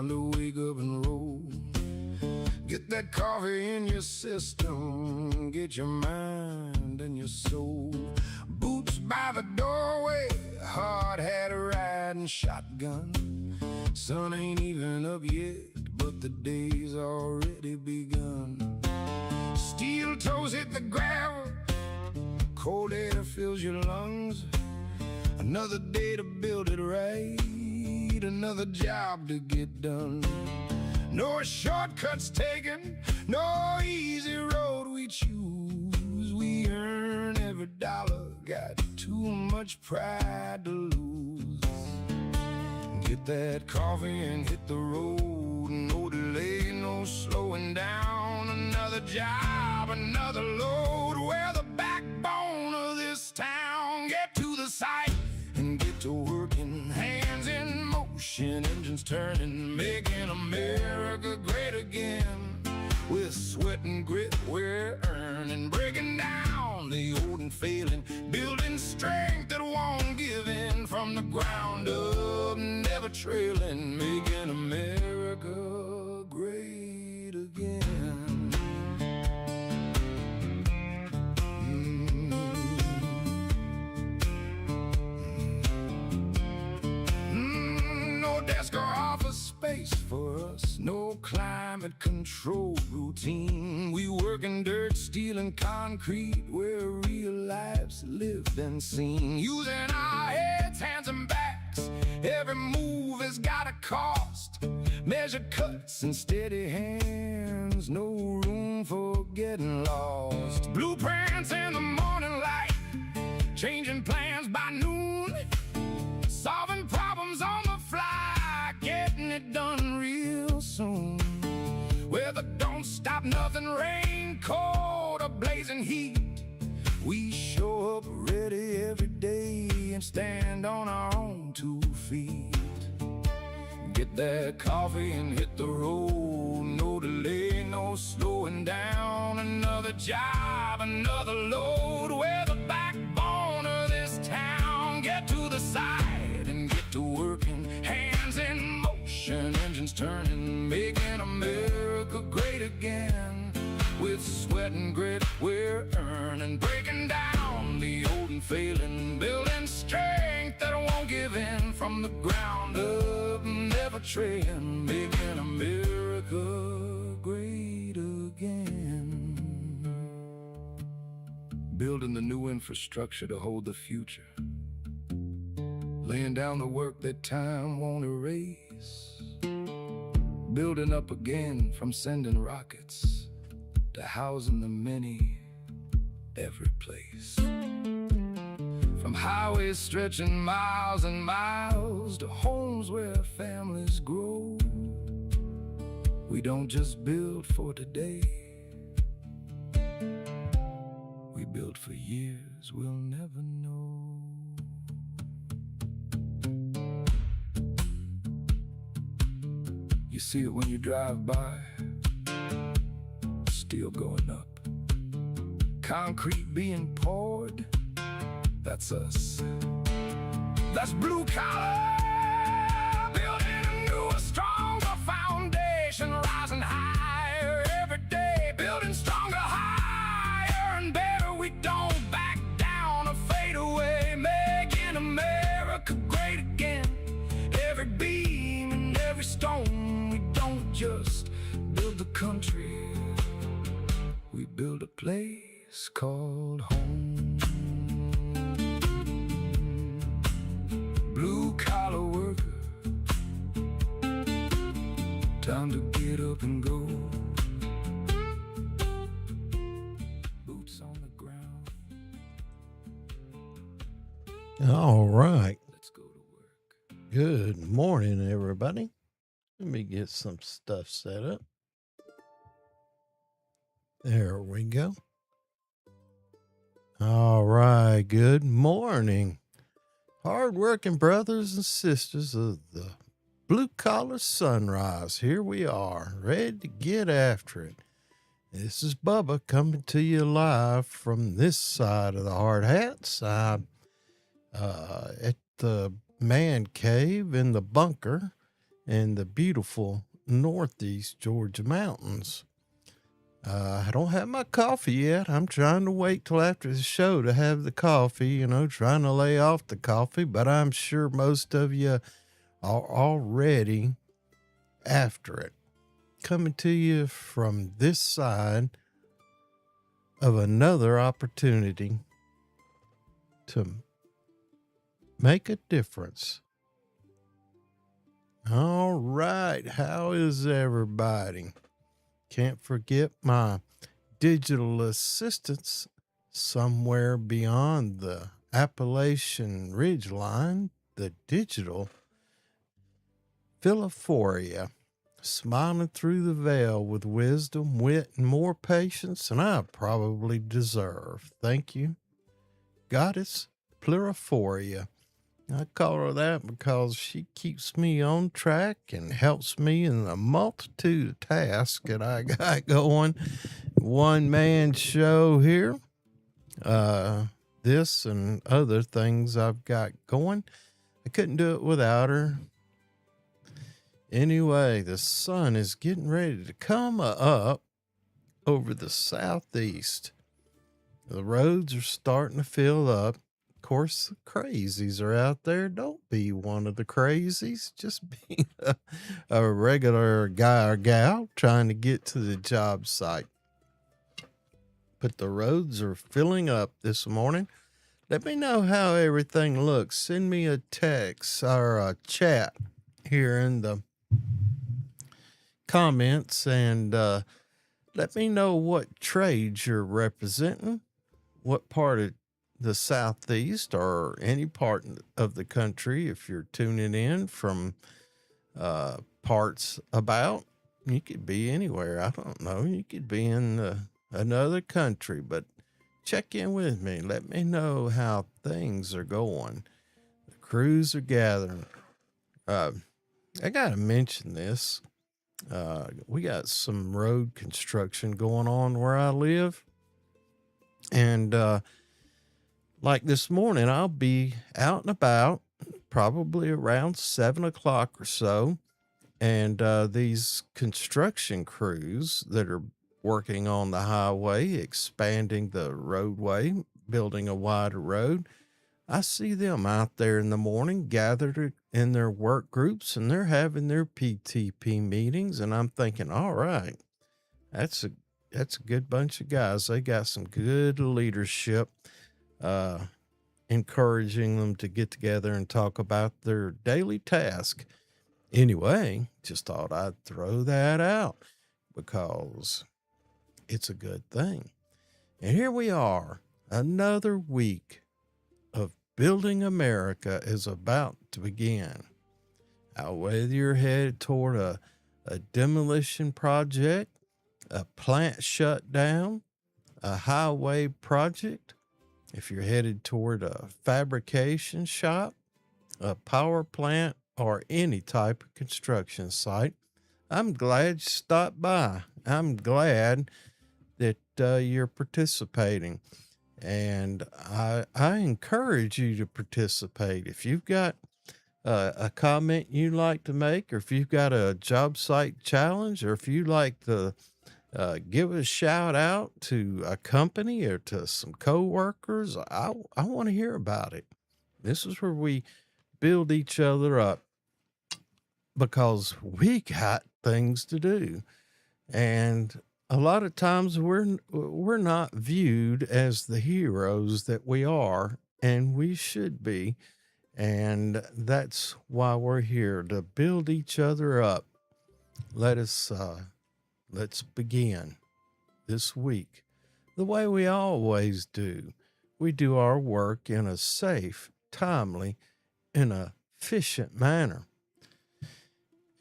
time to wake up and roll. Get that coffee in your system, get your mind and your soul. Boots by the doorway, hard hat riding shotgun. Sun ain't even up yet, but the day's already begun. Steel toes hit the gravel, cold air fills your lungs. Another day to build it right, another job to get done. No shortcuts taken, no easy road we choose. We earn every dollar, got too much pride to lose. Get that coffee and hit the road, no delay, no slowing down. Another job, another load, we're the backbone of this town. Get to the site and get to working, hands in motion, engines turning, making America great again. With sweat and grit we're earning, breaking down the old and failing, building strength that won't give in. From the ground up, never trailing, making America great again. No desk or office space for us, no climate control routine. We work in dirt, steel and concrete, where real lives lived and seen. Using our heads, hands and backs, every move has got a cost. Measure cuts and steady hands, no room for getting lost. Blueprints in the morning light, changing plans by noon, solving problems on the fly, getting it done real soon. Weather don't stop nothing, rain, cold, or blazing heat. We show up ready every day and stand on our own 2 feet. Get that coffee and hit the road, no delay, no slowing down. Another job, another load, we're the backbone of this town. Get to the side and get to working, hands in motion, engines turning, making America great again. With sweat and grit we're earning, breaking down the old and failing, building strength that won't give in. From the ground up, never trailing, making America great again. Building the new infrastructure to hold the future, laying down the work that time won't erase. Building up again, from sending rockets to housing the many every place. From highways stretching miles and miles to homes where families grow. We don't just build for today, we build for years we'll never know. You see it when you drive by, steel going up, concrete being poured. That's us. That's blue collar, building a newer, stronger foundation, rising higher every day, building stronger, higher and better. We don't back down or fade away, making America great again. Every beam and every stone, we don't just build the country, we build a place called home. Blue-collar worker, time to get up and go. Boots on the ground. All right. Let's go to work. Good morning, everybody. Let me get some stuff set up. There we go. All right. Good morning, hard-working brothers and sisters of the blue-collar sunrise. Here we are, ready to get after it. This is Bubba coming to you live from this side of the hard hats. I'm at the man cave in the bunker in the beautiful Northeast Georgia mountains. I don't have my coffee yet. I'm trying to wait till after the show to have the coffee, trying to lay off the coffee, but I'm sure most of you are already after it. Coming to you from this side of another opportunity to make a difference. All right. How is everybody? Can't forget my digital assistants somewhere beyond the Appalachian Ridgeline, the digital Philophoria, smiling through the veil with wisdom, wit, and more patience than I probably deserve. Thank you, Goddess Pluriphoria. I call her that because she keeps me on track and helps me in the multitude of tasks that I got going. One man show here. This and other things I've got going. I couldn't do it without her. Anyway, the sun is getting ready to come up over the southeast. The roads are starting to fill up. Of course, the crazies are out there. Don't be one of the crazies. Just be a regular guy or gal trying to get to the job site. But the roads are filling up this morning. Let me know how everything looks. Send me a text or a chat here in the comments and let me know what trades you're representing, what part of the Southeast or any part of the country, if you're tuning in from parts about. You could be anywhere. I don't know. You could be in another country, but check in with me. Let me know how things are going. The crews are gathering. I got to mention this. We got some road construction going on where I live. And like this morning, I'll be out and about probably around 7 o'clock or so. And these construction crews that are working on the highway, expanding the roadway, building a wider road, I see them out there in the morning gathered in their work groups and they're having their PTP meetings. And I'm thinking, all right, that's a good bunch of guys. They got some good leadership, encouraging them to get together and talk about their daily task. Anyway, just thought I'd throw that out because it's a good thing. And here we are, another week of Building America is about to begin. Now, whether you're headed toward a demolition project, a plant shutdown, a highway project, if you're headed toward a fabrication shop, a power plant, or any type of construction site, I'm glad you stopped by. I'm glad that you're participating. And I encourage you to participate. If you've got a comment you'd like to make, or if you've got a job site challenge, or if you'd like to give a shout out to a company or to some coworkers, I want to hear about it. This is where we build each other up because we got things to do. And a lot of times we're not viewed as the heroes that we are, and we should be. And that's why we're here, to build each other up. Let's begin this week the way we always do. We do our work in a safe, timely, and efficient manner.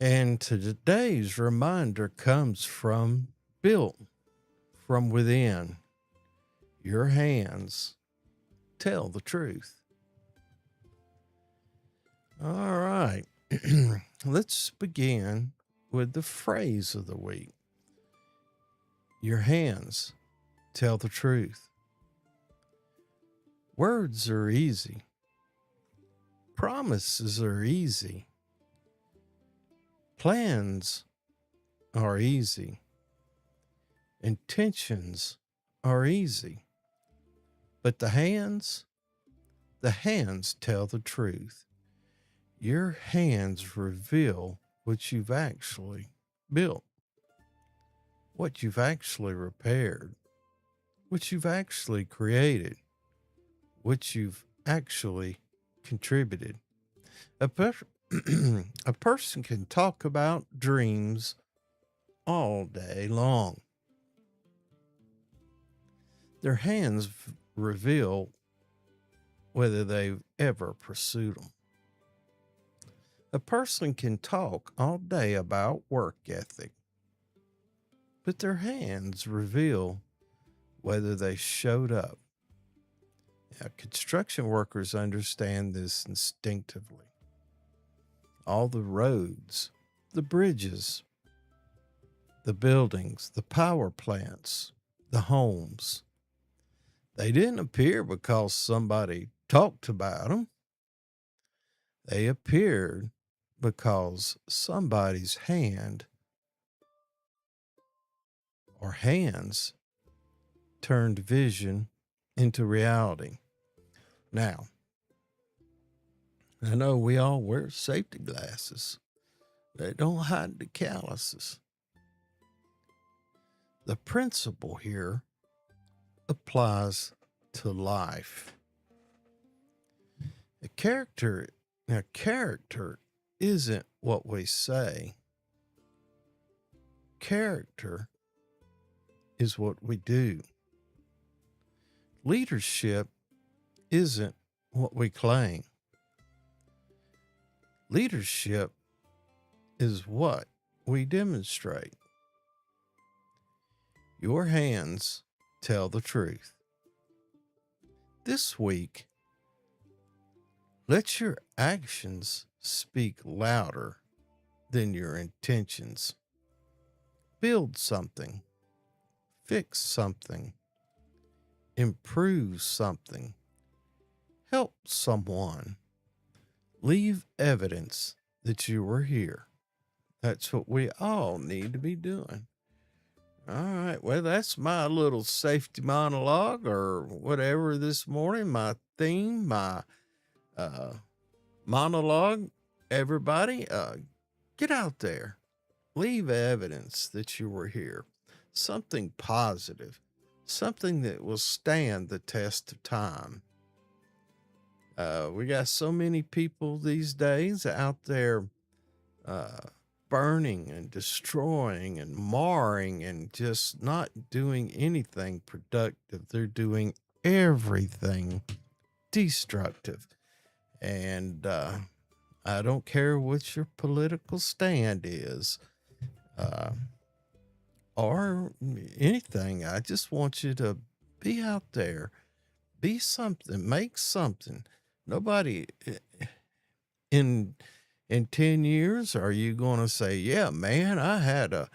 And today's reminder comes from Built from Within. Your hands tell the truth. All right. Let's begin with the phrase of the week. Your hands tell the truth. Words are easy. Promises are easy. Plans are easy. Intentions are easy. But the hands tell the truth. Your hands reveal what you've actually built, what you've actually repaired, what you've actually created, what you've actually contributed. A, a person can talk about dreams all day long. Their hands reveal whether they've ever pursued them. A person can talk all day about work ethic, but their hands reveal whether they showed up. Now, construction workers understand this instinctively. All the roads, the bridges, the buildings, the power plants, the homes, they didn't appear because somebody talked about them. They appeared because somebody's hand or hands turned vision into reality. Now, I know we all wear safety glasses. They don't hide the calluses. The principle here applies to life. Character isn't what we say. Character is what we do. Leadership isn't what we claim. Leadership is what we demonstrate. Your hands tell the truth. This week, let your actions speak louder than your intentions. Build something, fix something, improve something, help someone, leave evidence that you were here. That's what we all need to be doing. All right, well, that's my little safety monologue or whatever this morning, my theme, my monologue. Everybody, get out there. Leave evidence that you were here. Something positive. Something that will stand the test of time. We got so many people these days out there burning and destroying and marring and just not doing anything productive. They're doing everything destructive. And I don't care what your political stand is or anything. I just want you to be out there, be something, make something. Nobody in 10 years are you going to say, yeah, man, I had a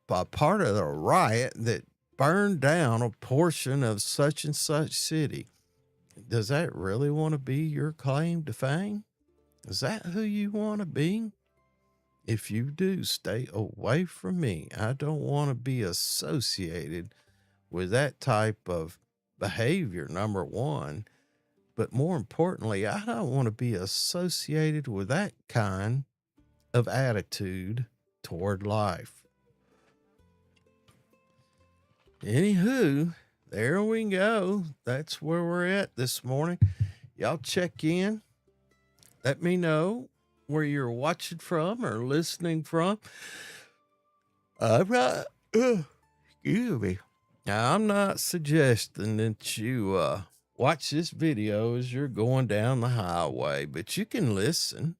part of the riot that burned down a portion of such and such city. Does that really want to be your claim to fame? Is that who you want to be? If you do, stay away from me. I don't want to be associated with that type of behavior, number one. But more importantly, I don't want to be associated with that kind of attitude toward life. Anywho, there we go. That's where we're at this morning. Y'all check in. Let me know where you're watching from or listening from. Excuse me. Now, I'm not suggesting that you watch this video as you're going down the highway, but you can listen.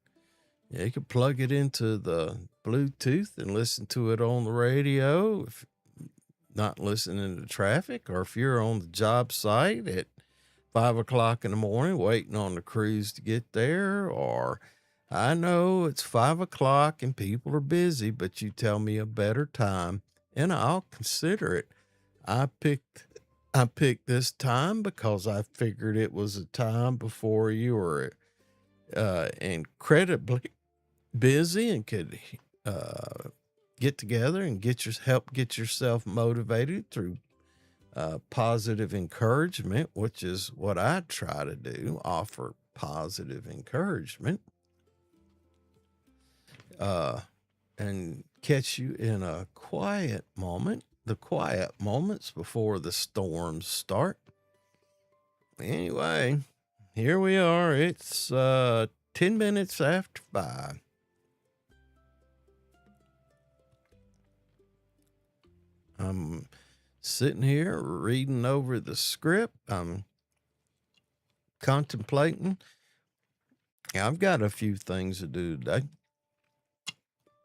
You can plug it into the Bluetooth and listen to it on the radio if not listening to traffic, or if you're on the job site at 5 o'clock in the morning waiting on the crews to get there, or I know it's 5 o'clock and people are busy, but you tell me a better time and I'll consider it. I picked this time because I figured it was a time before you were incredibly busy and could get together and help get yourself motivated through positive encouragement, which is what I try to do, offer positive encouragement, and catch you in a quiet moment, the quiet moments before the storms start. Anyway, here we are. It's 10 minutes after 5. I'm sitting here reading over the script. I'm contemplating. I've got a few things to do today.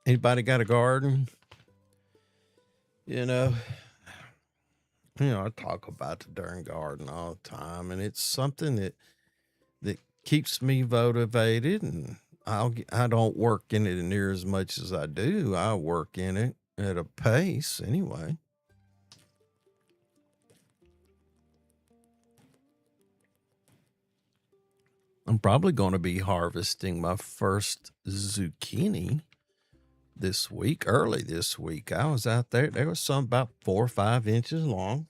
Anybody got a garden? I talk about the darn garden all the time, and it's something that keeps me motivated, and I don't work in it near as much as I do. I work in it at a pace anyway. I'm probably going to be harvesting my first zucchini early this week. I was out there. There was some about 4 or 5 inches long.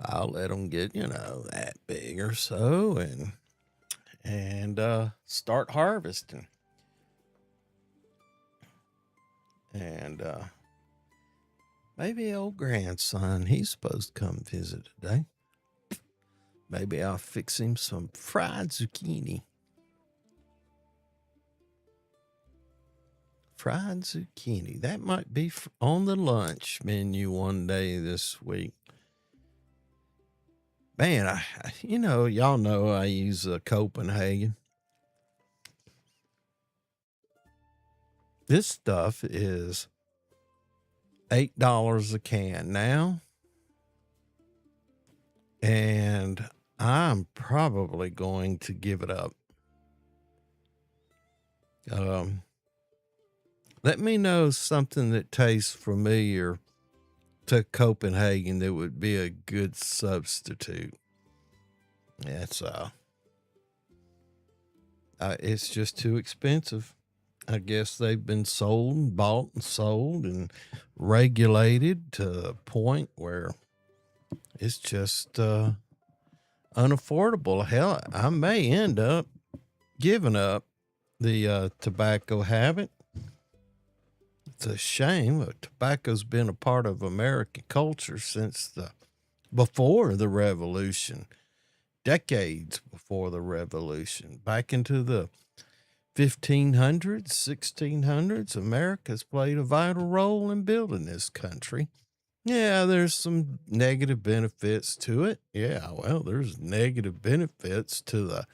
I'll let them get, that big or so and start harvesting. And maybe old grandson, he's supposed to come visit today. Maybe I'll fix him some fried zucchini. Fried zucchini. That might be on the lunch menu one day this week. Man, y'all know I use Copenhagen. This stuff is $8 a can now. And I'm probably going to give it up. Let me know something that tastes familiar to Copenhagen that would be a good substitute. It's just too expensive. I guess they've been bought and sold and regulated to a point where it's just unaffordable. Hell, I may end up giving up the tobacco habit. It's a shame, but tobacco's been a part of American culture since before the Revolution, decades before the Revolution, back into the 1500s, 1600s. America's played a vital role in building this country. Yeah, there's some negative benefits to it. Yeah, well, there's negative benefits to the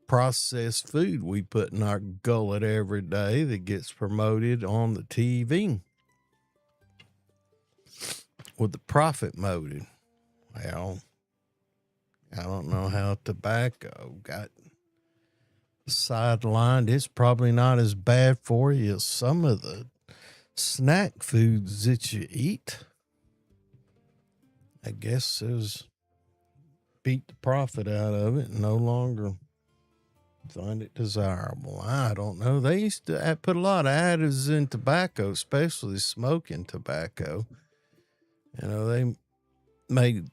processed food we put in our gullet every day that gets promoted on the TV with the profit motive. Well, I don't know how tobacco got sidelined. It's probably not as bad for you as some of the snack foods that you eat. I guess there's beat the profit out of it and no longer find it desirable. I don't know. They used to put a lot of additives in tobacco, especially smoking tobacco. They made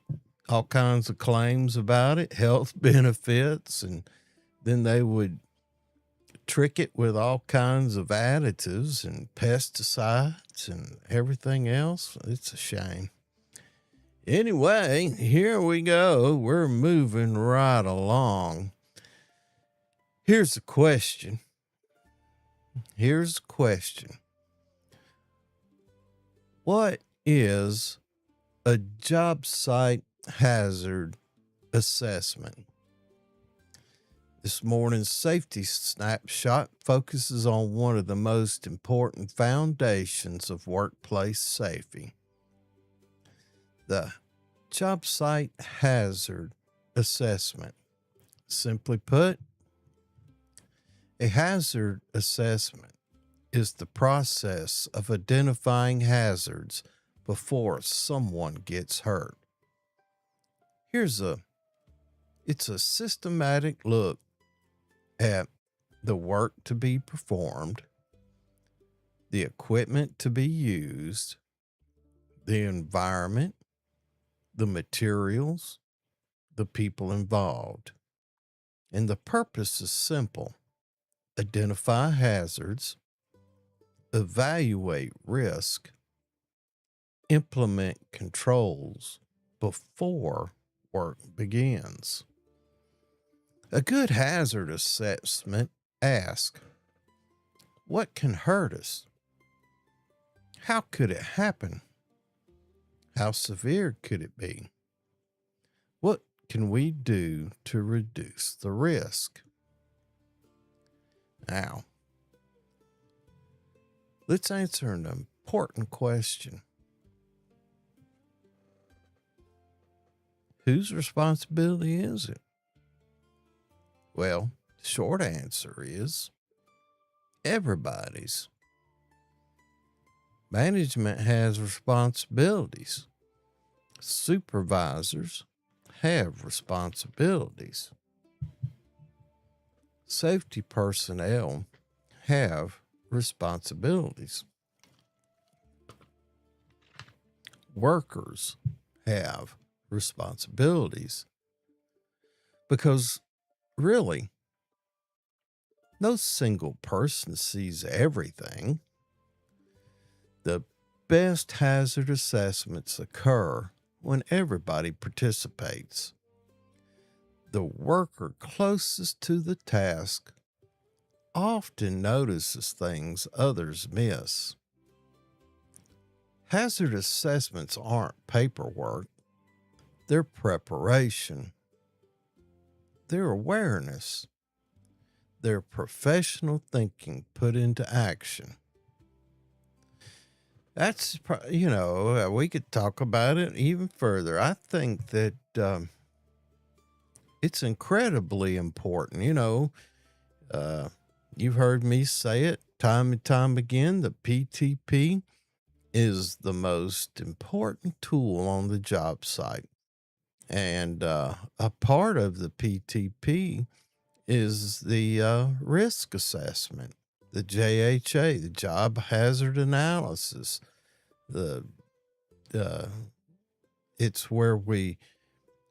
all kinds of claims about it, health benefits, and then they would trick it with all kinds of additives and pesticides and everything else. It's a shame. Anyway, here we go. We're moving right along. Here's the question. What is a job site hazard assessment? This morning's safety snapshot focuses on one of the most important foundations of workplace safety: the job site hazard assessment. Simply put, a hazard assessment is the process of identifying hazards before someone gets hurt. It's a systematic look at the work to be performed, the equipment to be used, the environment, the materials, the people involved. And the purpose is simple: identify hazards, evaluate risk, implement controls before work begins. A good hazard assessment asks, what can hurt us? How could it happen? How severe could it be? What can we do to reduce the risk? Now, let's answer an important question. Whose responsibility is it? Well, the short answer is everybody's. Management has responsibilities. Supervisors have responsibilities. Safety personnel have responsibilities. Workers have responsibilities. Because really, no single person sees everything. The best hazard assessments occur when everybody participates. The worker closest to the task often notices things others miss. Hazard assessments aren't paperwork, they're preparation, they're awareness, they're professional thinking put into action. That's, we could talk about it even further. I think that it's incredibly important. You've heard me say it time and time again. The PTP is the most important tool on the job site. And a part of the PTP is the risk assessment, the JHA, the job hazard analysis. It's where we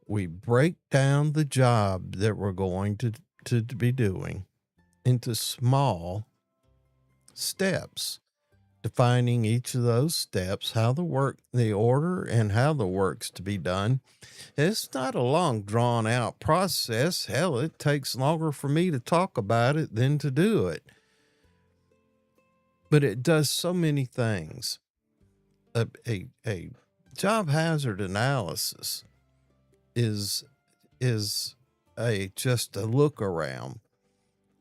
break down the job that we're going to be doing into small steps, defining each of those steps, how the order and how the work's to be done. It's not a long drawn out process. Hell, it takes longer for me to talk about it than to do it. But it does so many things. A job hazard analysis is just a look around.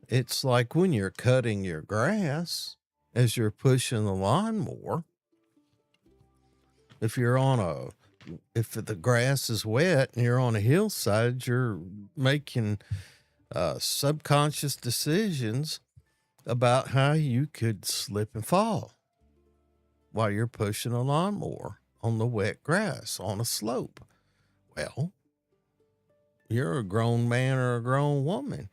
It's like when you're cutting your grass as you're pushing the lawnmower. If the grass is wet and you're on a hillside, you're making subconscious decisions about how you could slip and fall while you're pushing a lawnmower on the wet grass on a slope. Well, you're a grown man or a grown woman.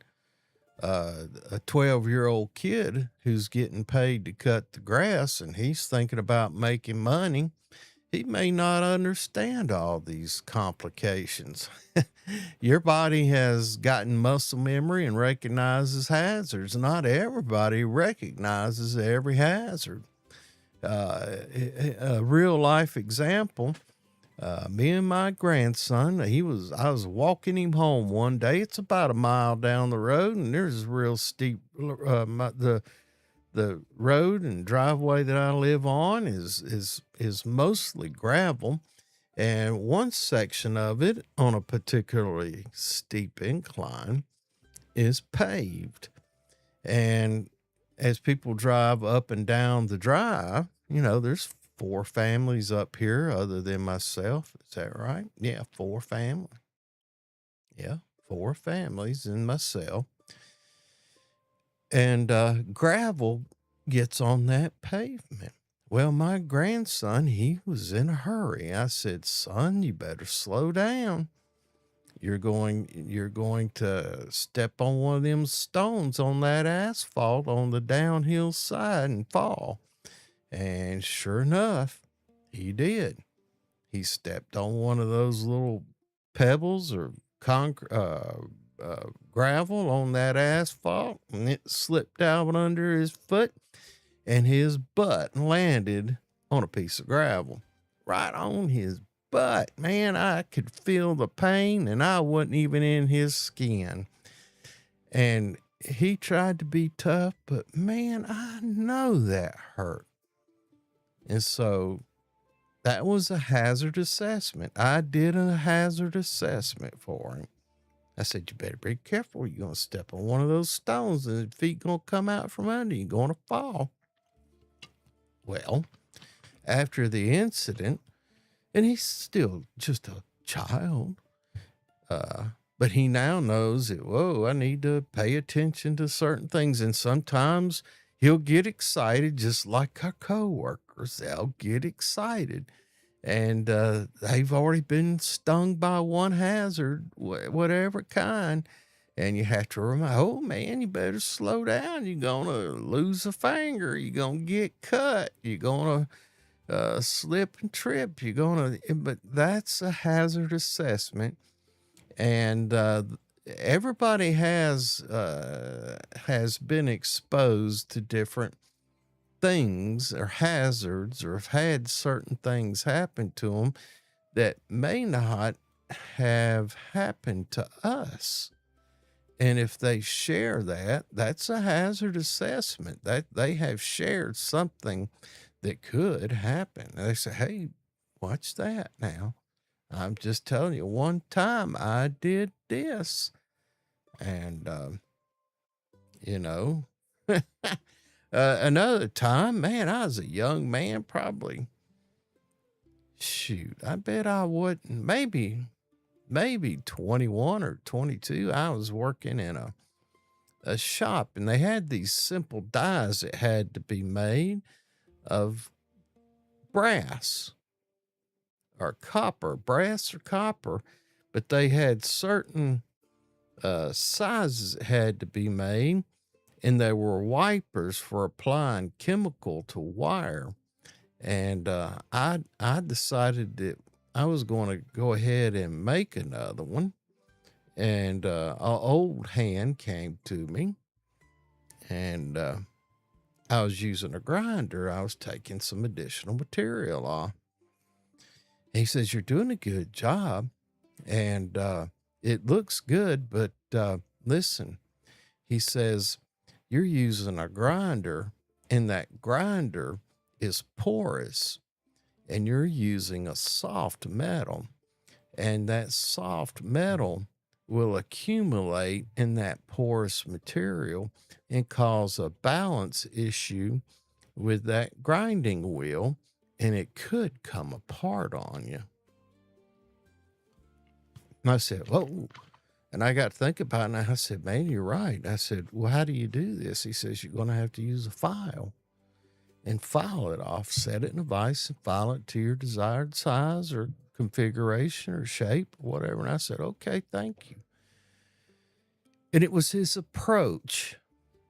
A 12-year-old kid who's getting paid to cut the grass and he's thinking about making money, he may not understand all these complications. Your body has gotten muscle memory and recognizes hazards. Not everybody recognizes every hazard. A real life example, me and my grandson, I was walking him home one day. It's about a mile down the road and there's a real steep, the road and driveway that I live on is mostly gravel. And one section of it on a particularly steep incline is paved. And as people drive up and down the drive, there's 4 families up here other than myself. Is that right? Yeah, 4 families. Yeah, 4 families and myself. And gravel gets on that pavement. Well, my grandson, he was in a hurry. I said, son, you better slow down. You're going to step on one of them stones on that asphalt on the downhill side and fall. And sure enough, he did. He stepped on one of those little pebbles or gravel on that asphalt, and it slipped out under his foot, and his butt landed on a piece of gravel right on his butt. Man, I could feel the pain, and I wasn't even in his skin. And he tried to be tough, but man, I know that hurt. And so that was a hazard assessment. I did a hazard assessment for him. I said, you better be careful. You're going to step on one of those stones and his feet going to come out from under you. You're going to fall. Well, after the incident, and he's still just a child, but he now knows that, whoa, I need to pay attention to certain things. And sometimes he'll get excited, just like our coworkers. They'll get excited. And they've already been stung by one hazard, whatever kind. And you have to remind, oh, man, you better slow down. You're going to lose a finger. You're going to get cut. You're going to slip and trip. You're going to, but that's a hazard assessment. And everybody has been exposed to different things or hazards, or have had certain things happen to them that may not have happened to us. And if they share that, that's a hazard assessment. That they have shared something that could happen. And they say, hey, watch that now. I'm just telling you, one time I did this. And, another time, man, I was a young man, probably, I bet I wouldn't, maybe 21 or 22. I was working in a shop, and they had these simple dies that had to be made of brass or brass or copper, but they had certain sizes that had to be made, and there were wipers for applying chemical to wire. And I decided that I was going to go ahead and make another one. And an old hand came to me, and I was using a grinder. I was taking some additional material off. He says, you're doing a good job, and it looks good, but listen, he says, you're using a grinder, and that grinder is porous, and you're using a soft metal, and that soft metal will accumulate in that porous material and cause a balance issue with that grinding wheel, and it could come apart on you. And I said, whoa. And I got to think about it, and I said, man, you're right. I said, well, how do you do this? He says, you're going to have to use a file and file it off, set it in a vise and file it to your desired size or configuration or shape or whatever. And I said, okay, thank you. And it was his approach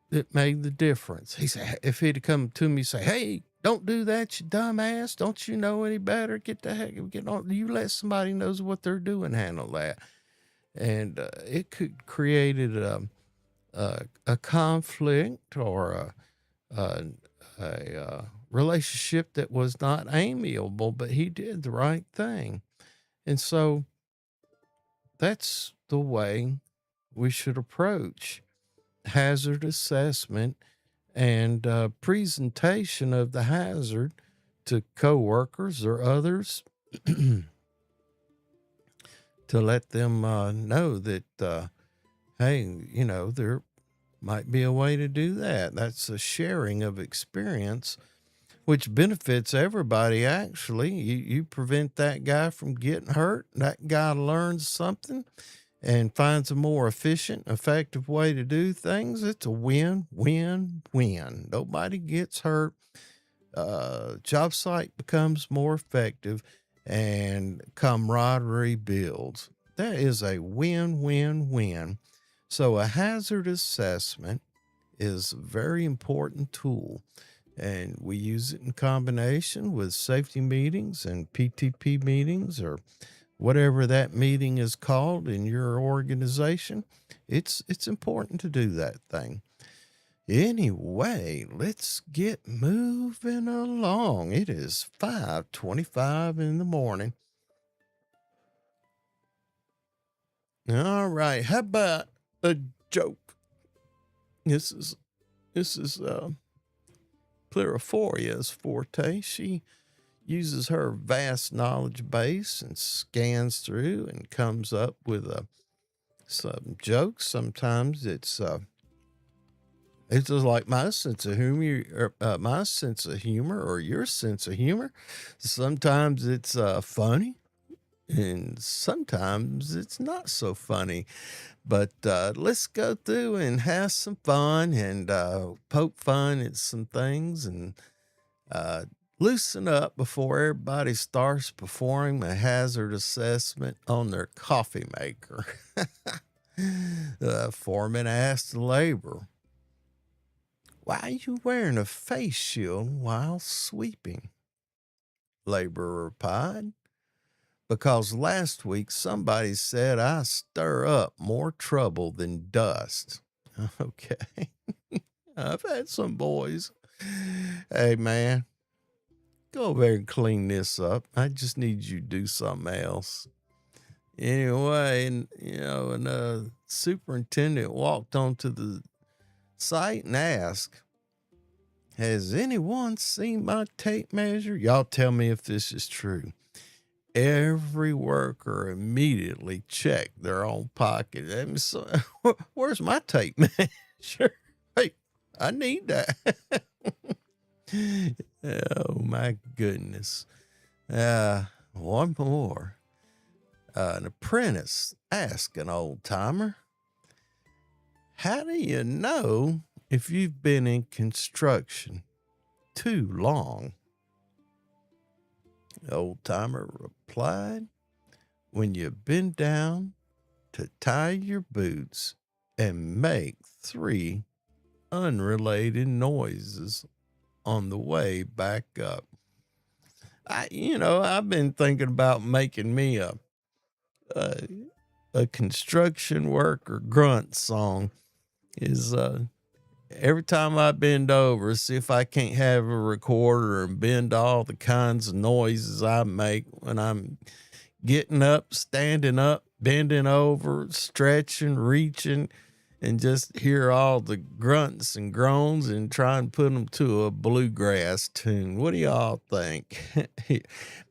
that made the difference. He said, if he'd come to me and say, hey, don't do that, you dumbass. Don't you know any better? Get the heck, get on. You let somebody knows what they're doing handle that. And it could created a conflict or a relationship that was not amiable, but he did the right thing. And so that's the way we should approach hazard assessment and presentation of the hazard to coworkers or others to let them know that, hey, there might be a way to do that. That's a sharing of experience, which benefits everybody, actually. You prevent that guy from getting hurt. That guy learns something and finds a more efficient, effective way to do things. It's a win, win, win. Nobody gets hurt. Job site becomes more effective, and camaraderie builds. That is a win, win, win. So a hazard assessment is a very important tool And we use it in combination with safety meetings and PTP meetings or whatever that meeting is called in your organization. It's important to do that thing. Anyway, let's get moving along. It is 5:25 in the morning. All right, how about a joke? This is Pluriforia's forte. She uses her vast knowledge base and scans through and comes up with some jokes. Sometimes it's just like my sense of humor, or your sense of humor. Sometimes it's funny, and sometimes it's not so funny. But let's go through and have some fun and poke fun at some things and loosen up before everybody starts performing a hazard assessment on their coffee maker. The foreman asked the laborer, "Why are you wearing a face shield while sweeping?" Laborer replied, "Because last week somebody said I stir up more trouble than dust." Okay. I've had some boys. Hey, man, go over there and clean this up. I just need you to do something else. Anyway, and the superintendent walked onto the site and asked, "Has anyone seen my tape measure?" Y'all tell me if this is true. Every worker immediately checked their own pocket. Where's my tape measure? Hey, I need that. Oh, my goodness. One more. An apprentice asked an old timer, "How do you know if you've been in construction too long?" The old timer replied, "When you bend down to tie your boots and make 3 unrelated noises on the way back up." I've been thinking about making me a construction worker grunt song. Is every time I bend over, see if I can't have a recorder and bend all the kinds of noises I make when I'm getting up, standing up, bending over, stretching, reaching, and just hear all the grunts and groans and try and put them to a bluegrass tune. What do y'all think?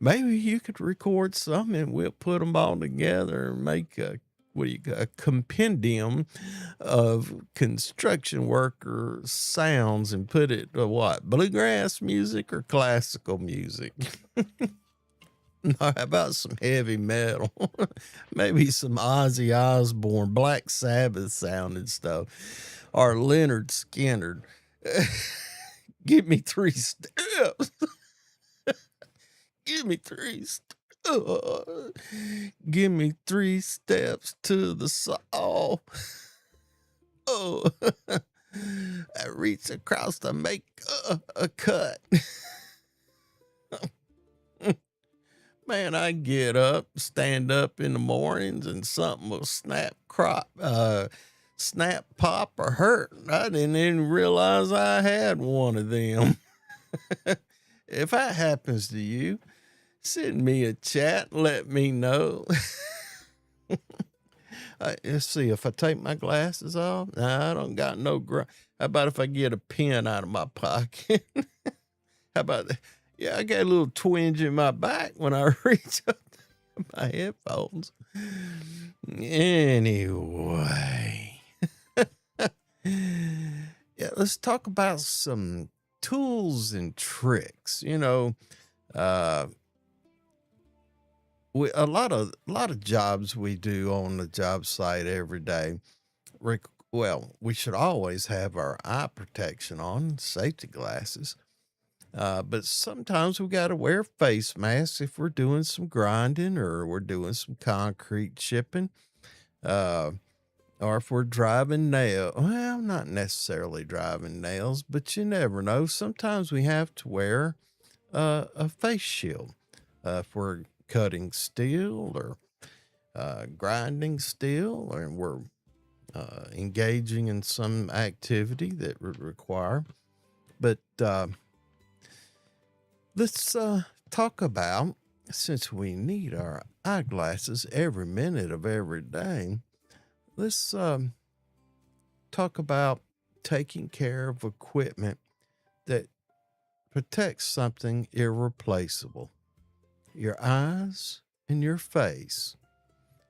Maybe you could record some and we'll put them all together and make a compendium of construction worker sounds and put it to what? Bluegrass music or classical music? No, how about some heavy metal? Maybe some Ozzy Osbourne, Black Sabbath sounding stuff, or Leonard Skinner. Give me 3 steps. Give me 3 steps. Give me 3 steps to the saw. Oh, I reach across to make a cut. Man, I get up, stand up in the mornings, and something will snap, pop, or hurt. I didn't even realize I had one of them. If that happens to you, send me a chat, let me know. Let's see, if I take my glasses off, nah, I don't got no How about if I get a pen out of my pocket? How about that? Yeah, I got a little twinge in my back when I reach up to my headphones. Anyway. Yeah, let's talk about some tools and tricks. A lot of jobs we do on the job site every day. We should always have our eye protection on, safety glasses. But sometimes we got to wear face masks if we're doing some grinding or we're doing some concrete chipping. or if we're driving nail, well, not necessarily driving nails, but you never know. Sometimes we have to wear a face shield if we're cutting steel or grinding steel, or we're engaging in some activity that would require. But let's talk about, since we need our eyeglasses every minute of every day, let's talk about taking care of equipment that protects something irreplaceable: your eyes and your face.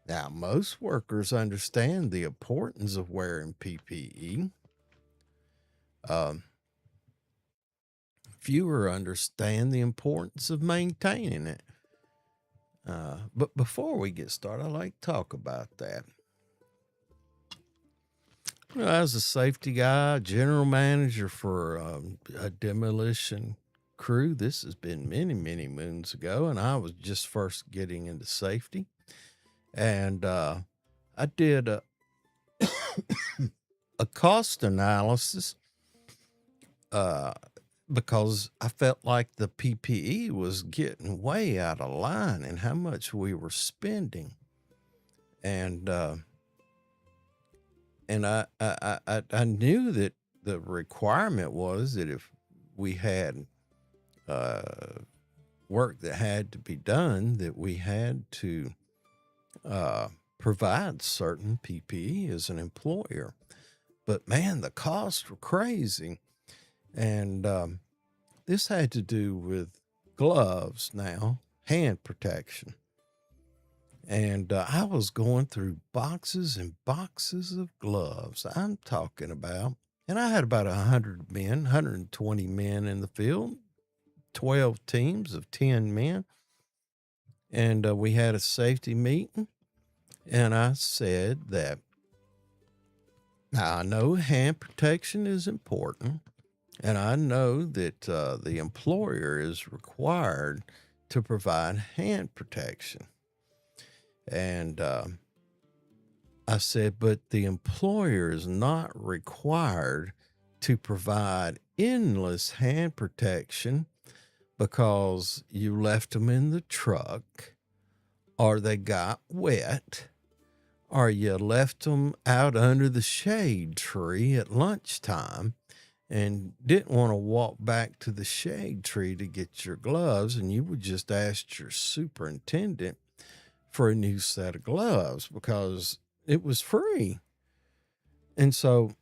Now, most workers understand the importance of wearing PPE. Fewer understand the importance of maintaining it. But before we get started, I'd like to talk about that. As a safety guy, general manager for a demolition crew, this has been many, many moons ago, and I was just first getting into safety. And I did a cost analysis because I felt like the PPE was getting way out of line and how much we were spending. And I knew that the requirement was that if we had work that had to be done, that we had to provide certain PPE as an employer. But man, the costs were crazy. And this had to do with gloves now, hand protection. And I was going through boxes and boxes of gloves. I'm talking about, and I had about 100 men, 120 men in the field, 12 teams of 10 men. And we had a safety meeting. And I said that now I know hand protection is important. And I know that the employer is required to provide hand protection. And I said, but the employer is not required to provide endless hand protection because you left them in the truck, or they got wet, or you left them out under the shade tree at lunchtime and didn't want to walk back to the shade tree to get your gloves, and you would just ask your superintendent for a new set of gloves because it was free. And so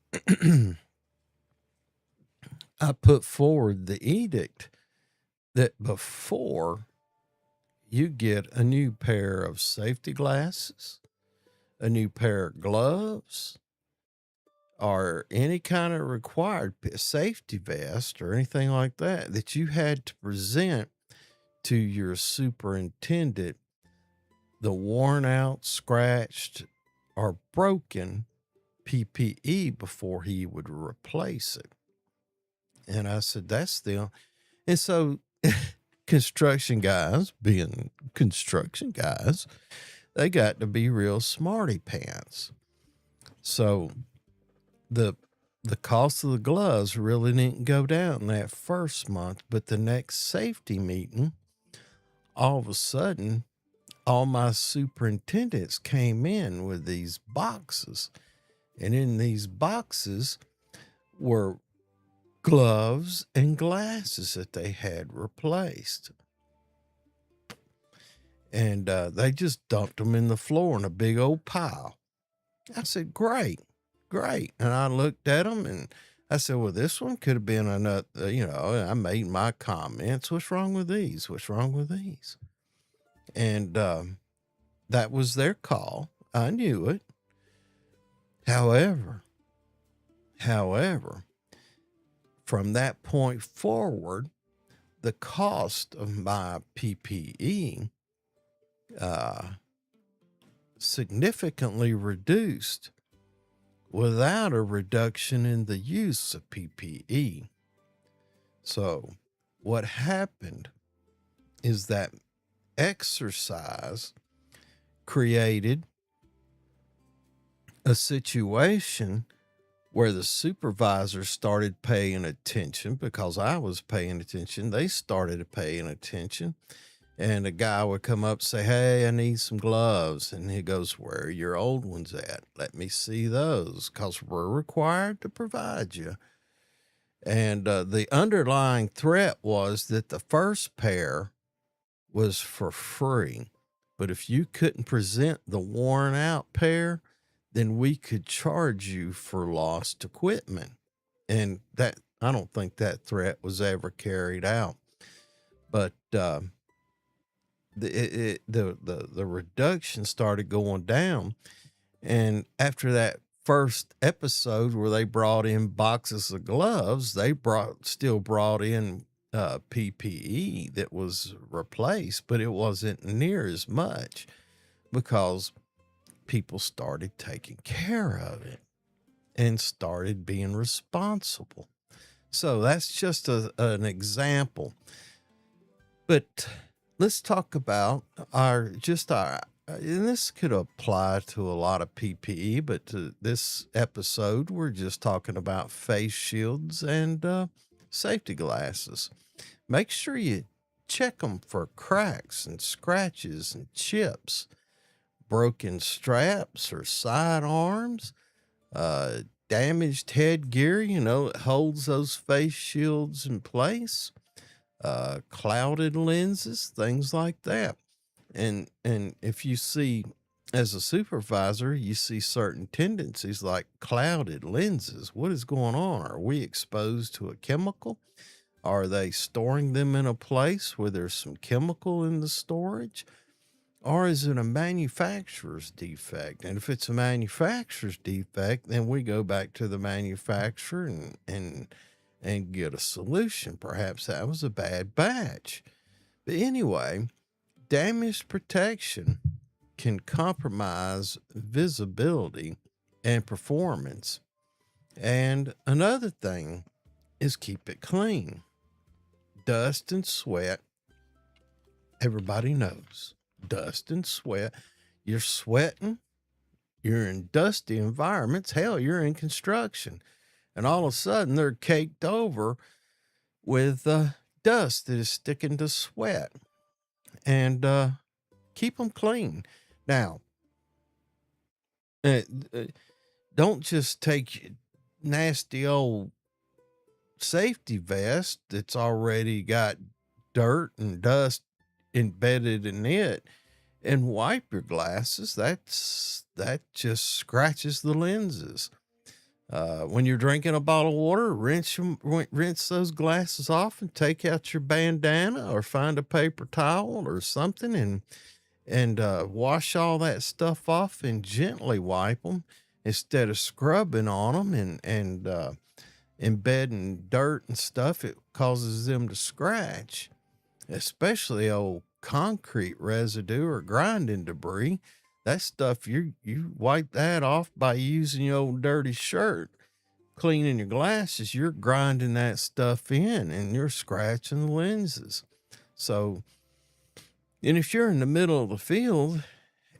I put forward the edict that before you get a new pair of safety glasses, a new pair of gloves, or any kind of required safety vest or anything like that, that you had to present to your superintendent the worn out, scratched, or broken PPE before he would replace it. And I said, that's the, and so construction guys, being construction guys, they got to be real smarty pants. So the cost of the gloves really didn't go down that first month, but the next safety meeting, all of a sudden, all my superintendents came in with these boxes, and in these boxes were gloves and glasses that they had replaced. And they just dumped them in the floor in a big old pile. I said, great. And I looked at them and I said, well, this one could have been another, I made my comments. What's wrong with these? And that was their call. I knew it. However, from that point forward, the cost of my PPE significantly reduced without a reduction in the use of PPE. So what happened is that exercise created a situation where the supervisor started paying attention because I was paying attention. They started paying attention. And a guy would come up and say, "Hey, I need some gloves." And he goes, "Where are your old ones at? Let me see those, because we're required to provide you." And the underlying threat was that the first pair was for free. But if you couldn't present the worn out pair, then we could charge you for lost equipment. And that, I don't think that threat was ever carried out. But the reduction started going down. And after that first episode where they brought in boxes of gloves, they still brought in PPE that was replaced, but it wasn't near as much because people started taking care of it and started being responsible. So that's just an example. But let's talk about our, and this could apply to a lot of PPE, but to this episode, we're just talking about face shields and safety glasses. Make sure you check them for cracks and scratches and chips, broken straps or sidearms, damaged headgear, it holds those face shields in place, clouded lenses, things like that. And if you see, as a supervisor, you see certain tendencies like clouded lenses. What is going on? Are we exposed to a chemical? Are they storing them in a place where there's some chemical in the storage? Or is it a manufacturer's defect? And if it's a manufacturer's defect, then we go back to the manufacturer and get a solution. Perhaps that was a bad batch. But anyway, damaged protection can compromise visibility and performance. And another thing is keep it clean. Dust and sweat, everybody knows. Dust and sweat. You're sweating. You're in dusty environments. Hell, you're in construction. And all of a sudden, they're caked over with dust that is sticking to sweat. And keep them clean. Now, don't just take nasty old safety vest that's already got dirt and dust embedded in it and wipe your glasses. That just scratches the lenses. When you're drinking a bottle of water, rinse those glasses off and take out your bandana or find a paper towel or something and wash all that stuff off and gently wipe them instead of scrubbing on them and embedding dirt and stuff. It causes them to scratch, especially old concrete residue or grinding debris. That stuff, you wipe that off by using your old dirty shirt, cleaning your glasses. You're grinding that stuff in and you're scratching the lenses. So, and if you're in the middle of the field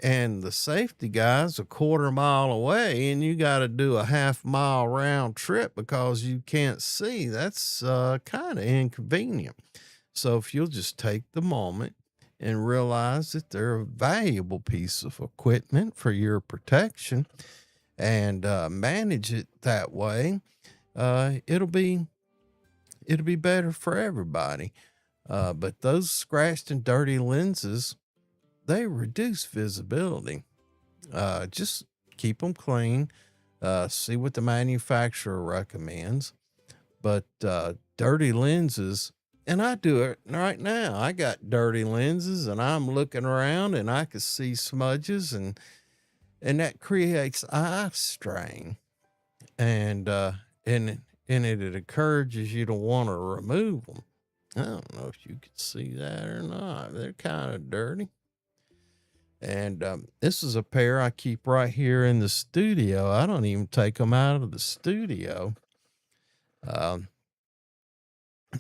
and the safety guy's a quarter mile away and you got to do a half-mile round trip because you can't see, that's kind of inconvenient. So if you'll just take the moment and realize that they're a valuable piece of equipment for your protection and manage it that way, it'll be better for everybody. But those scratched and dirty lenses, they reduce visibility. Just keep them clean. See what the manufacturer recommends. But dirty lenses, and I do it right now. I got dirty lenses and I'm looking around and I can see smudges and that creates eye strain. And it encourages you to want to remove them. I don't know if you could see that or not. They're kind of dirty. And this is a pair I keep right here in the studio. I don't even take them out of the studio.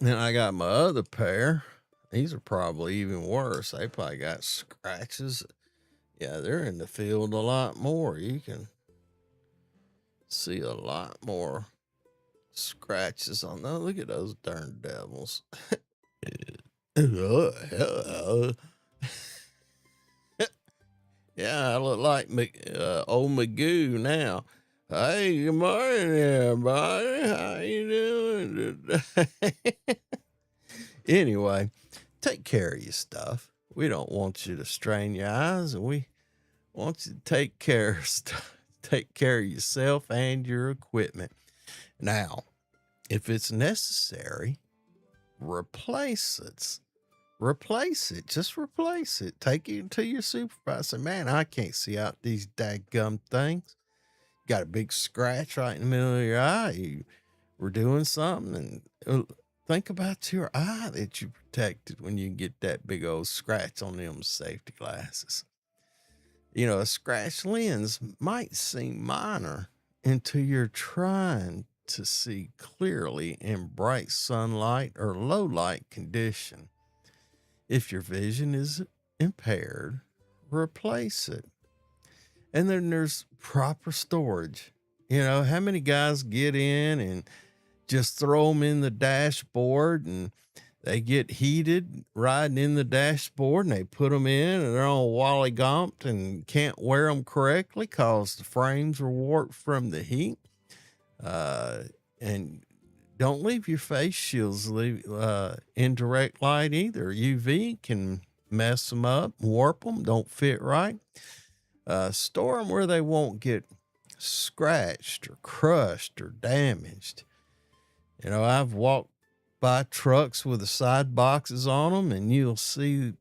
Then I got my other pair. These are probably even worse. They probably got scratches. Yeah, they're in the field a lot more. You can see a lot more scratches on those. Look at those darn devils. Yeah, I look like old Magoo now. Hey, good morning, everybody. How you doing today? Anyway, take care of your stuff. We don't want you to strain your eyes, and we want you to take care of stuff. Take care of yourself and your equipment. Now, if it's necessary, replace it. Replace it. Just replace it. Take it to your supervisor. Man, I can't see out these daggum things. Got a big scratch right in the middle of your eye. You were doing something, and think about your eye that you protected when you get that big old scratch on them safety glasses. You know, a scratched lens might seem minor until you're trying to see clearly in bright sunlight or low light condition. If your vision is impaired, replace it. And then there's proper storage. You know, how many guys get in and just throw them in the dashboard and they get heated riding in the dashboard, and they put them in and they're all wally-gomped and can't wear them correctly because the frames are warped from the heat. And don't leave your face shields in direct light either. UV can mess them up, warp them, don't fit right. Store them where they won't get scratched or crushed or damaged. You know, I've walked by trucks with the side boxes on them, and you'll see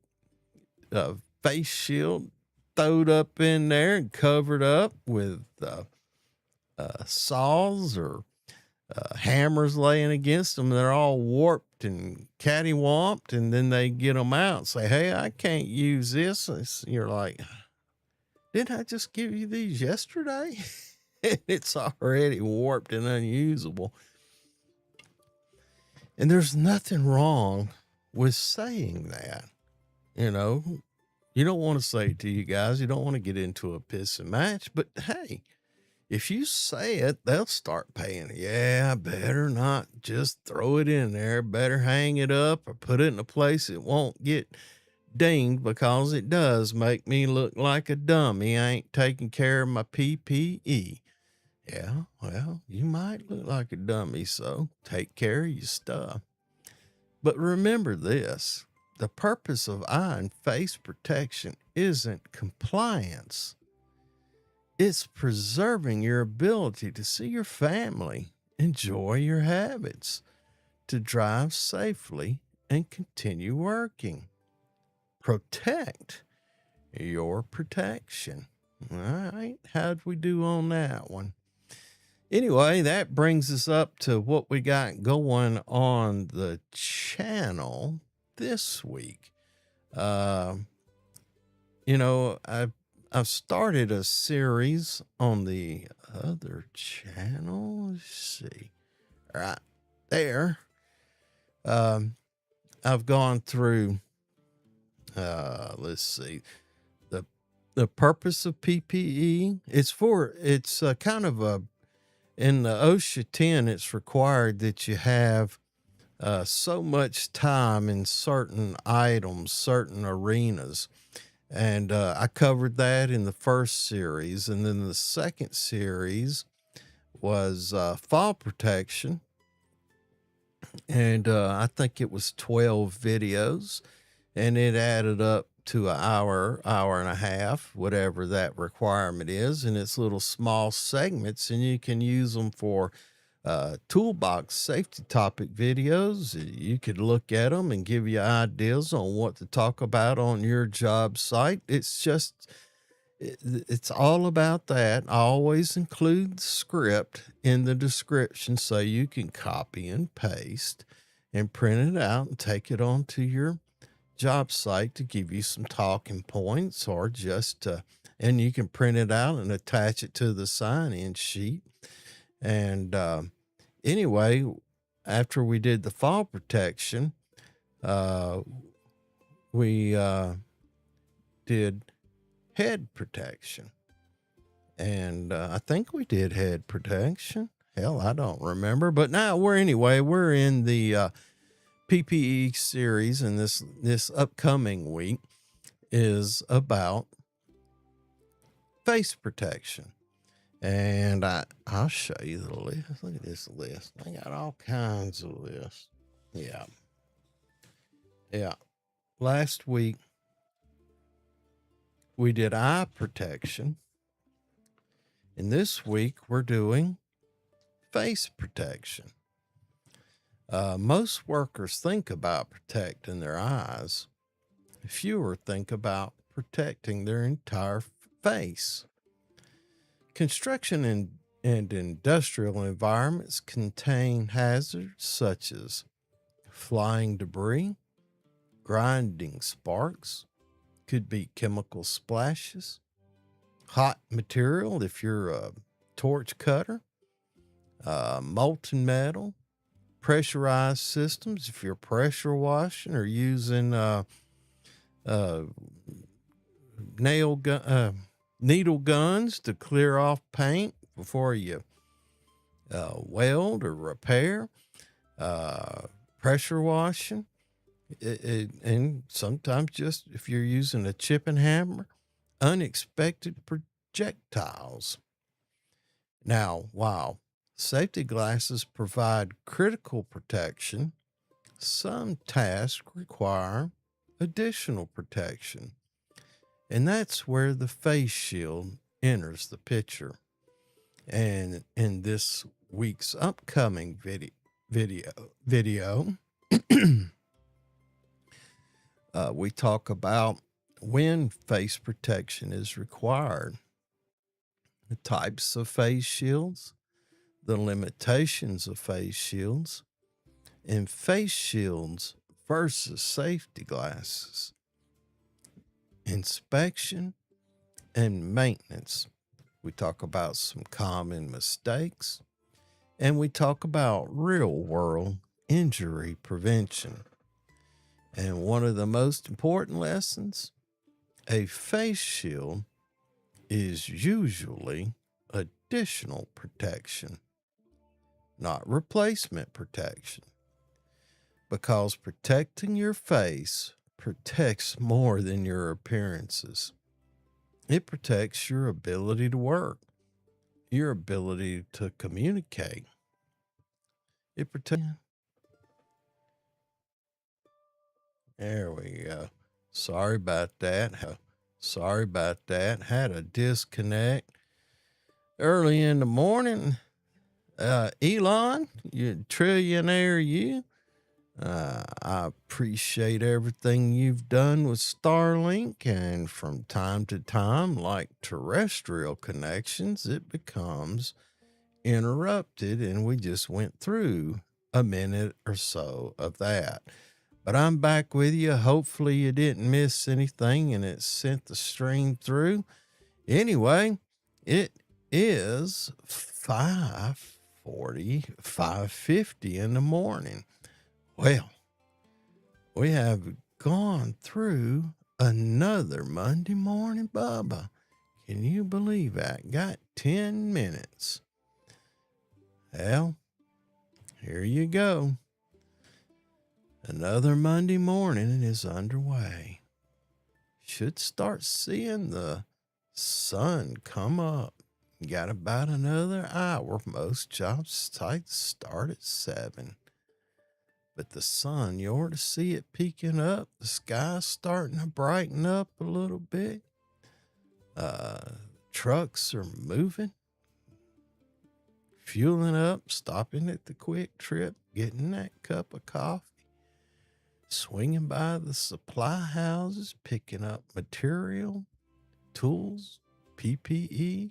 a face shield throwed up in there and covered up with saws or hammers laying against them. They're all warped and cattywamped, and then they get them out and say, hey, I can't use this. And you're like, didn't I just give you these yesterday? It's already warped and unusable. And there's nothing wrong with saying that. You know, you don't want to say it to you guys. You don't want to get into a pissing match. But hey, if you say it, they'll start paying. Yeah, better not just throw it in there. Better hang it up or put it in a place it won't get dinged, because it does make me look like a dummy. I ain't taking care of my PPE. Yeah, well, you might look like a dummy, so take care of your stuff. But remember this, the purpose of eye and face protection isn't compliance. It's preserving your ability to see your family, enjoy your habits, to drive safely and continue working. Protect your protection. All right, how'd we do on that one? Anyway, that brings us up to what we got going on the channel this week. You know, I've started a series on the other channel. Let's see. Right there. I've gone through, let's see, the purpose of PPE. It's kind of a, in the OSHA 10, it's required that you have so much time in certain items, certain arenas. And I covered that in the first series. And then the second series was fall protection. And I think it was 12 videos. And it added up to an hour and a half, whatever that requirement is. And it's little small segments, and you can use them for toolbox safety topic videos. You could look at them and give you ideas on what to talk about on your job site. It's all about that. I always include the script in the description so you can copy and paste and print it out and take it onto your job site to give you some talking points, or just and you can print it out and attach it to the sign-in sheet. And anyway, after we did the fall protection, we did head protection. And I think we did head protection. Hell, I don't remember. But now we're in the PPE series, and this upcoming week is about face protection. And I'll show you the list. Look at this list. I got all kinds of lists. Yeah. Yeah. Last week we did eye protection. And this week we're doing face protection. Most workers think about protecting their eyes. Fewer think about protecting their entire face. Construction and industrial environments contain hazards such as flying debris, grinding sparks, could be chemical splashes, hot material if you're a torch cutter, molten metal, pressurized systems if you're pressure washing or using needle guns to clear off paint before you weld or repair, pressure washing, and sometimes just if you're using a chipping hammer, unexpected projectiles. Now, while safety glasses provide critical protection, some tasks require additional protection. And that's where the face shield enters the picture. And in this week's upcoming video, we talk about when face protection is required, the types of face shields, the limitations of face shields, and face shields versus safety glasses, inspection and maintenance. We talk about some common mistakes, and we talk about real world injury prevention. And one of the most important lessons, a face shield is usually additional protection, not replacement protection, because protecting your face protects more than your appearances. It protects your ability to work, your ability to communicate. It protects. There we go. Sorry about that. Had a disconnect early in the morning. Elon, you trillionaire, you. I appreciate everything you've done with Starlink, and from time to time, like terrestrial connections, it becomes interrupted, and we just went through a minute or so of that. But I'm back with you. Hopefully you didn't miss anything and it sent the stream through. Anyway, it is 5:50 in the morning. Well, we have gone through another Monday morning Bubba. Can you believe that? Got 10 minutes. Well, here you go. Another Monday morning is underway. Should start seeing the sun come up. Got about another hour. Most job sites start at 7. But the sun, you ought to see it peeking up. The sky's starting to brighten up a little bit. Trucks are moving, fueling up, stopping at the Quick Trip, getting that cup of coffee, swinging by the supply houses, picking up material, tools, PPE,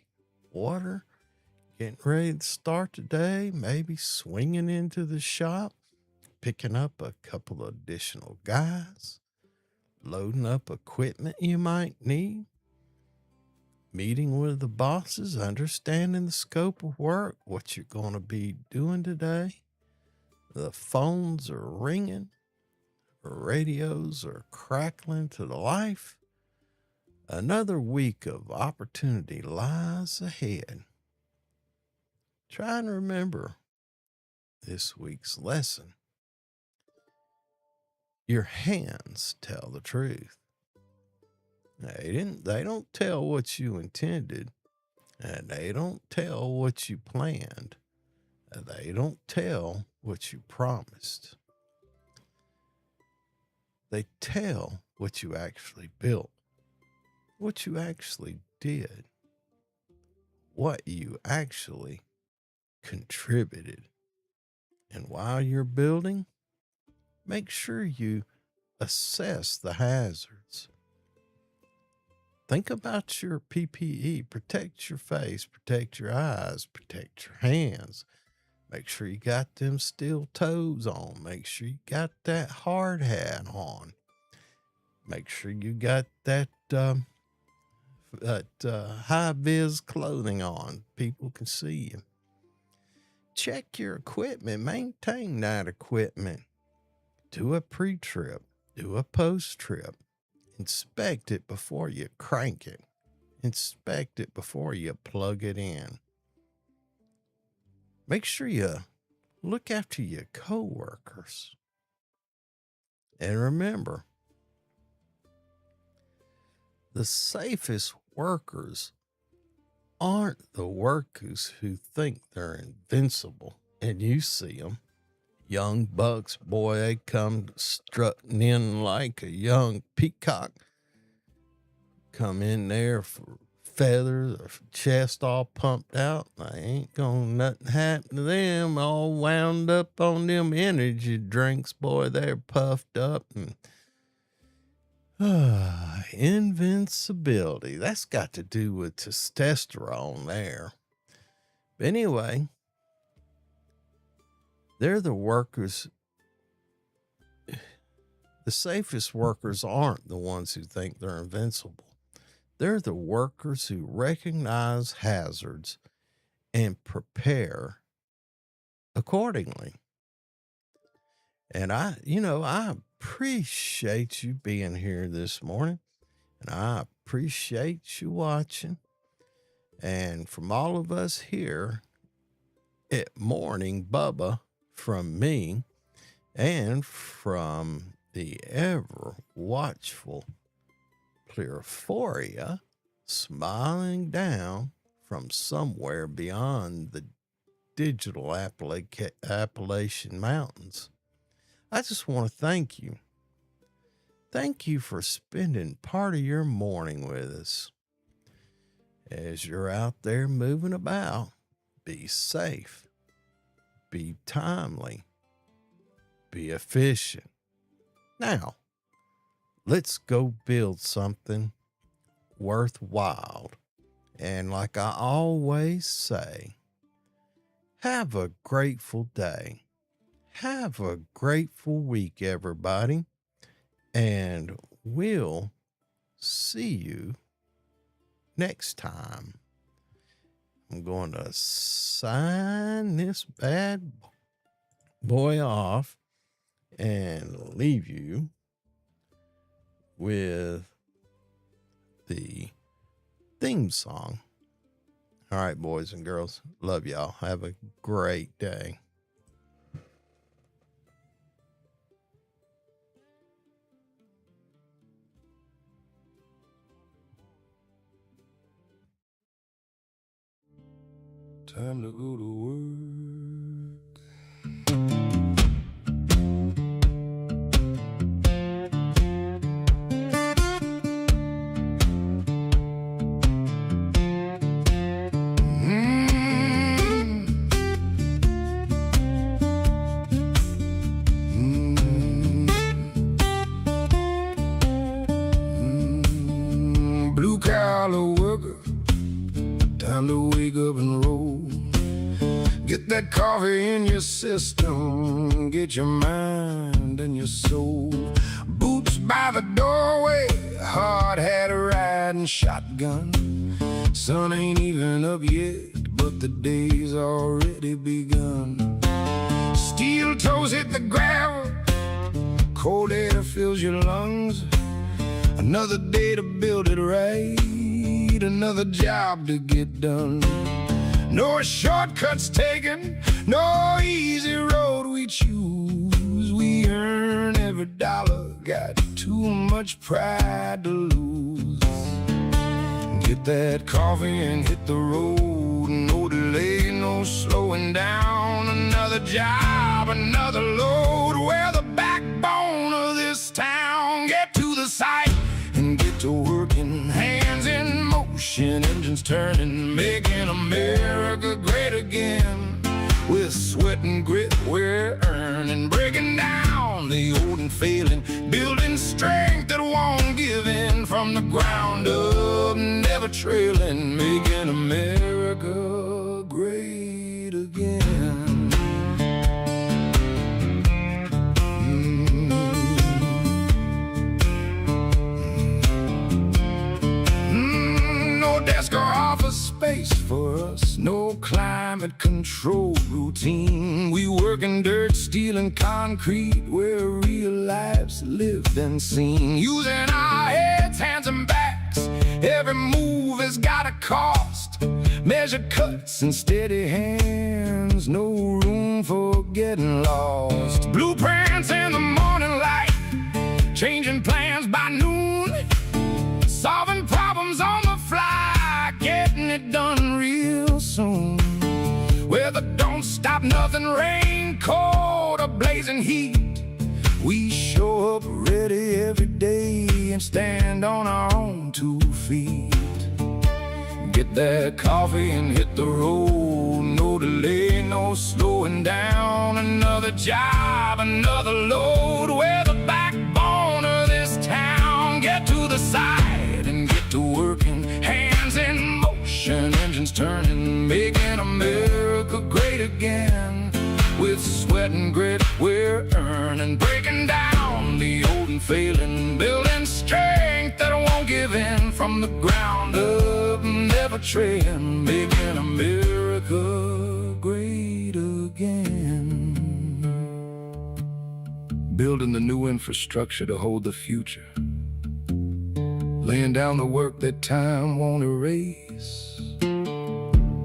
water, getting ready to start the day, maybe swinging into the shop, picking up a couple of additional guys, loading up equipment you might need, meeting with the bosses, understanding the scope of work, what you're going to be doing today. The phones are ringing, radios are crackling to the life. Another week of opportunity lies ahead. Try and remember this week's lesson. Your hands tell the truth. They don't tell what you intended, and they don't tell what you planned, and they don't tell what you promised. They tell what you actually built, what you actually did, what you actually contributed. And while you're building, make sure you assess the hazards. Think about your PPE. Protect your face, protect your eyes, protect your hands. Make sure you got them steel toes on. Make sure you got that hard hat on. Make sure you got that high-vis clothing on. People can see you. Check your equipment. Maintain that equipment. Do a pre-trip. Do a post-trip. Inspect it before you crank it. Inspect it before you plug it in. Make sure you look after your coworkers. And remember, the safest workers aren't the workers who think they're invincible. And you see them. Young bucks, boy, they come strutting in like a young peacock. Come in there for feathers, or chest all pumped out. They ain't gonna nothing happen to them. All wound up on them energy drinks, boy. They're puffed up and invincibility. That's got to do with testosterone there. But anyway, they're the workers. The safest workers aren't the ones who think they're invincible. They're the workers who recognize hazards and prepare accordingly. And I appreciate you being here this morning. And I appreciate you watching. And from all of us here at Morning Bubba, from me and from the ever watchful Pluriforia, smiling down from somewhere beyond the digital Appalachian Mountains, I just want to thank you. Thank you for spending part of your morning with us. As you're out there moving about, be safe, be timely, be efficient. Now, let's go build something worthwhile. And like I always say, have a grateful day. Have a grateful week, everybody. And we'll see you next time. I'm going to sign this bad boy off and leave you with the theme song. All right, boys and girls, love y'all. Have a great day. Time to go to work. Blue collar worker, time to wake up and roll. Get that coffee in your system, get your mind and your soul. Boots by the doorway, hard hat riding shotgun. Sun ain't even up yet, but the day's already begun. Steel toes hit the gravel, cold air fills your lungs. Another day to build it right, another job to get done. No shortcuts taken, no easy road we choose. We earn every dollar, got too much pride to lose. Get that coffee and hit the road, no delay, no slowing down. Another job, another load, we're the backbone of this town. Get to the site and get to working, hands in motion, engines turning, making America great again. With sweat and grit we're earning, breaking down the old and failing, building strength that won't give in. From the ground up, never trailing, making America great again. No desk or office space for us, no climate control routine. We work in dirt, steel, and concrete, where real lives lived and seen. Using our heads, hands, and backs, every move has got a cost. Measure cuts and steady hands, no room for getting lost. Blueprints in the morning light, changing plans by noon, solving problems on the fly, getting it done real soon. Weather don't stop nothing, rain, cold, or blazing heat, we show up ready every day and stand on our own 2 feet. Get that coffee and hit the road, no delay, no slowing down. Another job, another load, we're the backbone of this town. Get to the side and get to working, hands in motion, engines turning, making America great again. With sweat and grit we're earning, breaking down the old and failing, building strength that won't give in. From the ground up, never trailing, making America great again. Building the new infrastructure to hold the future, laying down the work that time won't erase.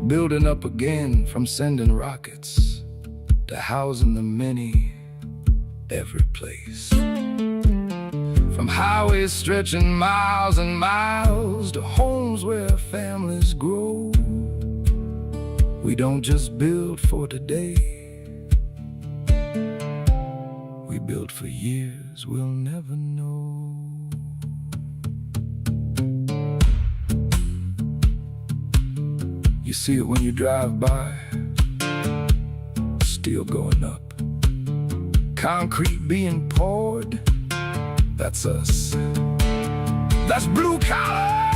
Building up again, from sending rockets to housing the many every place. From highways stretching miles and miles to homes where families grow. We don't just build for today, we build for years we'll never know. You see it when you drive by, steel going up, concrete being poured. That's us. That's blue collar.